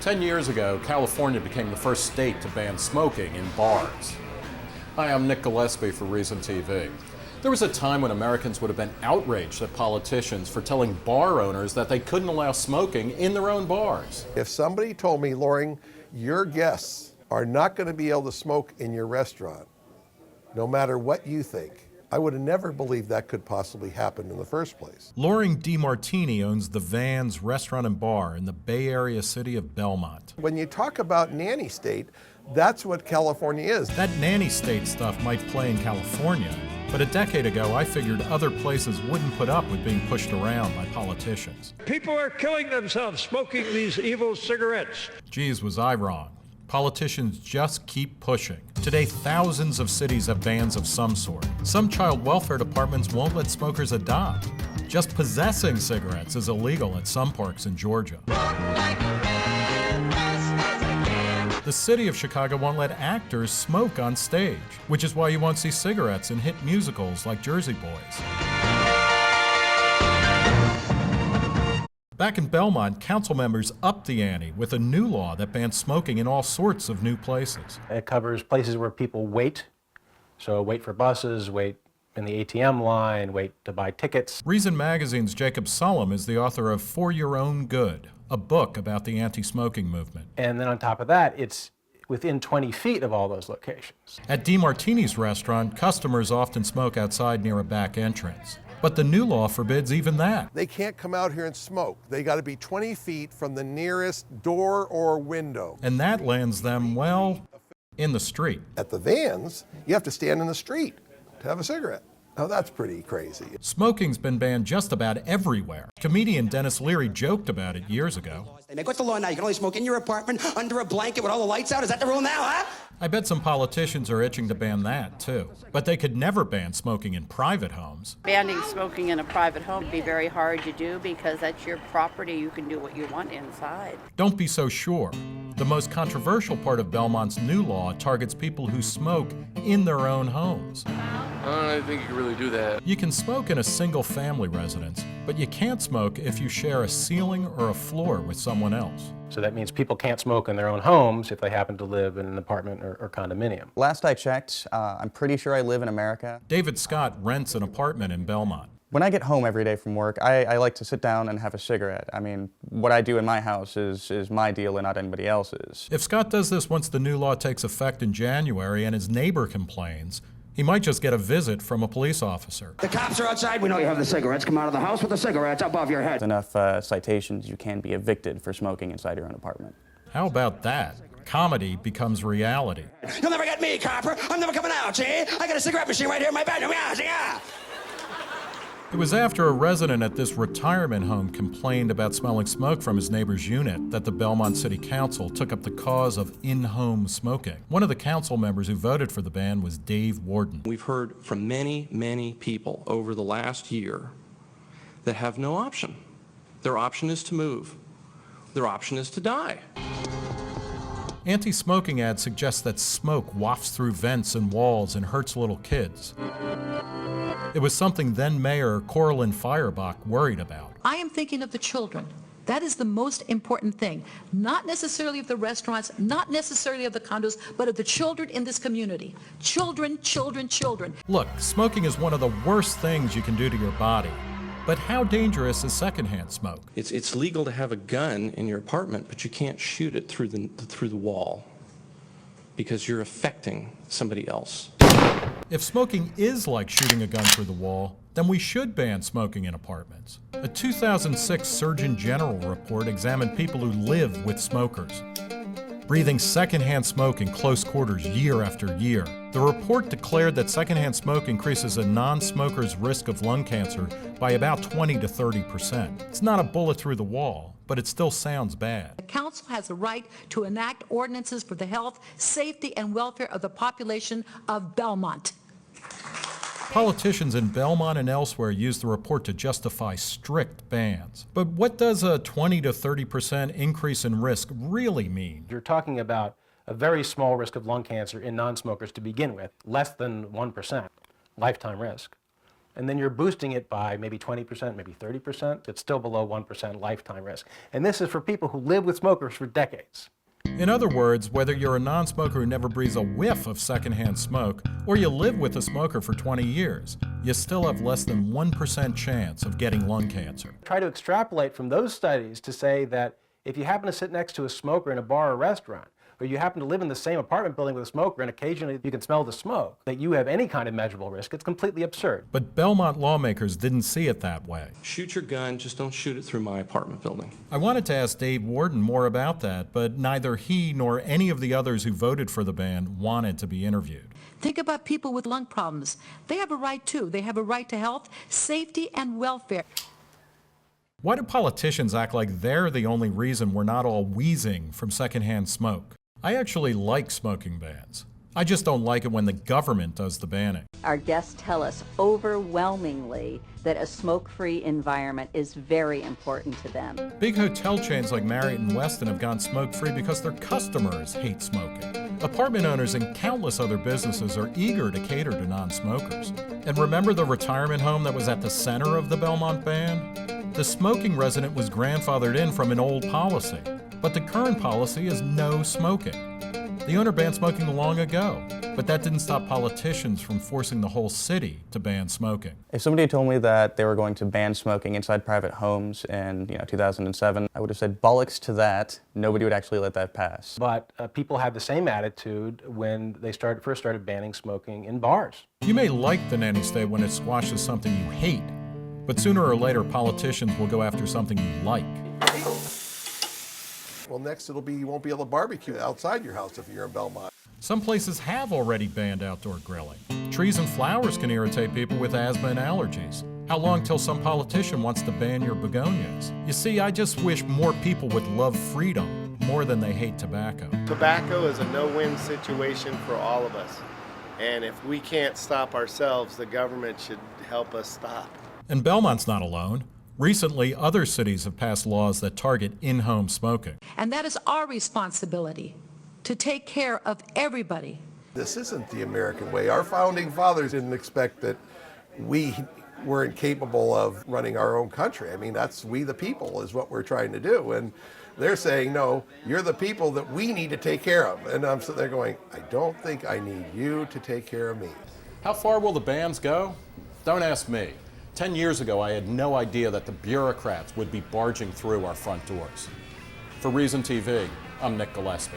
10 years ago, California became the first state to ban smoking in bars. Hi, I'm Nick Gillespie for Reason TV. There was a time when Americans would have been outraged at politicians for telling bar owners that they couldn't allow smoking in their own bars. If somebody told me, Loring, your guests are not going to be able to smoke in your restaurant, no matter what you think, I would have never believed that could possibly happen in the first place. Loring DeMartini owns the Vans Restaurant and Bar in the Bay Area city of Belmont. When you talk about nanny state, that's what California is. That nanny state stuff might play in California, but a decade ago I figured other places wouldn't put up with being pushed around by politicians. People are killing themselves smoking these evil cigarettes. Geez, was I wrong. Politicians just keep pushing. Today, thousands of cities have bans of some sort. Some child welfare departments won't let smokers adopt. Just possessing cigarettes is illegal at some parks in Georgia. The city of Chicago won't let actors smoke on stage, which is why you won't see cigarettes in hit musicals like Jersey Boys. Back in Belmont, council members upped the ante with a new law that bans smoking in all sorts of new places. It covers places where people wait, so wait for buses, wait in the ATM line, wait to buy tickets. Reason Magazine's Jacob Sullum is the author of For Your Own Good, a book about the anti-smoking movement. And then on top of that, it's within 20 feet of all those locations. At DeMartini's restaurant, customers often smoke outside near a back entrance. But the new law forbids even that. They can't come out here and smoke. They got to be 20 feet from the nearest door or window. And that lands them, well, in the street. At the Vans, you have to stand in the street to have a cigarette. Now that's pretty crazy. Smoking's been banned just about everywhere. Comedian Dennis Leary joked about it years ago. What's the law now? You can only smoke in your apartment, under a blanket with all the lights out? Is that the rule now, huh? I bet some politicians are itching to ban that, too. But they could never ban smoking in private homes. Banning smoking in a private home would be very hard to do because that's your property. You can do what you want inside. Don't be so sure. The most controversial part of Belmont's new law targets people who smoke in their own homes. I don't think you can really do that. You can smoke in a single-family residence, but you can't smoke if you share a ceiling or a floor with someone else. So that means people can't smoke in their own homes if they happen to live in an apartment or condominium. Last I checked, I'm pretty sure I live in America. David Scott rents an apartment in Belmont. When I get home every day from work, I like to sit down and have a cigarette. I mean, what I do in my house is my deal and not anybody else's. If Scott does this once the new law takes effect in January and his neighbor complains, he might just get a visit from a police officer. The cops are outside. We know you have the cigarettes. Come out of the house with the cigarettes above your head. Enough citations, you can be evicted for smoking inside your own apartment. How about that? Comedy becomes reality. You'll never get me, copper. I'm never coming out, see? I got a cigarette machine right here in my bedroom. Yeah, see? Yeah. It was after a resident at this retirement home complained about smelling smoke from his neighbor's unit that the Belmont City Council took up the cause of in-home smoking. One of the council members who voted for the ban was Dave Warden. We've heard from many, many people over the last year that have no option. Their option is to move. Their option is to die. Anti-smoking ads suggest that smoke wafts through vents and walls and hurts little kids. It was something then Mayor Coralyn Feuerbach worried about. I am thinking of the children. That is the most important thing. Not necessarily of the restaurants, not necessarily of the condos, but of the children in this community. Children, children, children. Look, smoking is one of the worst things you can do to your body. But how dangerous is secondhand smoke? It's legal to have a gun in your apartment, but you can't shoot it through the wall because you're affecting somebody else. If smoking is like shooting a gun through the wall, then we should ban smoking in apartments. A 2006 Surgeon General report examined people who live with smokers, breathing secondhand smoke in close quarters year after year. The report declared that secondhand smoke increases a non-smoker's risk of lung cancer by about 20 to 30%. It's not a bullet through the wall, but it still sounds bad. The council has the right to enact ordinances for the health, safety, and welfare of the population of Belmont. Politicians in Belmont and elsewhere use the report to justify strict bans. But what does a 20 to 30% increase in risk really mean? You're talking about a very small risk of lung cancer in non-smokers to begin with, less than 1% lifetime risk. and then you're boosting it by maybe 20%, maybe 30%. It's still below 1% lifetime risk. And this is for people who live with smokers for decades. In other words, whether you're a non-smoker who never breathes a whiff of secondhand smoke, or you live with a smoker for 20 years, you still have less than 1% chance of getting lung cancer. Try to extrapolate from those studies to say that if you happen to sit next to a smoker in a bar or restaurant, or you happen to live in the same apartment building with a smoker and occasionally you can smell the smoke, that you have any kind of measurable risk, it's completely absurd. But Belmont lawmakers didn't see it that way. Shoot your gun, just don't shoot it through my apartment building. I wanted to ask Dave Warden more about that, but neither he nor any of the others who voted for the ban wanted to be interviewed. Think about people with lung problems. They have a right too. They have a right to health, safety, and welfare. Why do politicians act like they're the only reason we're not all wheezing from secondhand smoke? I actually like smoking bans. I just don't like it when the government does the banning. Our guests tell us overwhelmingly that a smoke-free environment is very important to them. Big hotel chains like Marriott and Westin have gone smoke-free because their customers hate smoking. Apartment owners and countless other businesses are eager to cater to non-smokers. And remember the retirement home that was at the center of the Belmont ban? The smoking resident was grandfathered in from an old policy, but the current policy is no smoking. The owner banned smoking long ago, but that didn't stop politicians from forcing the whole city to ban smoking. If somebody had told me that they were going to ban smoking inside private homes in 2007, I would have said bollocks to that. Nobody would actually let that pass. But people had the same attitude when they first started banning smoking in bars. You may like the nanny state when it squashes something you hate, but sooner or later politicians will go after something you like. Well, next it'll be you won't be able to barbecue outside your house if you're in Belmont. Some places have already banned outdoor grilling. Trees and flowers can irritate people with asthma and allergies. How long till some politician wants to ban your begonias? You see, I just wish more people would love freedom more than they hate tobacco. Tobacco is a no-win situation for all of us. And if we can't stop ourselves, the government should help us stop. And Belmont's not alone. Recently, other cities have passed laws that target in-home smoking. And that is our responsibility, to take care of everybody. This isn't the American way. Our founding fathers didn't expect that we weren't capable of running our own country. I mean, that's we the people is what we're trying to do. And they're saying, no, you're the people that we need to take care of. And I'm sitting there going, I don't think I need you to take care of me. How far will the bans go? Don't ask me. 10 years ago, I had no idea that the bureaucrats would be barging through our front doors. For Reason TV, I'm Nick Gillespie.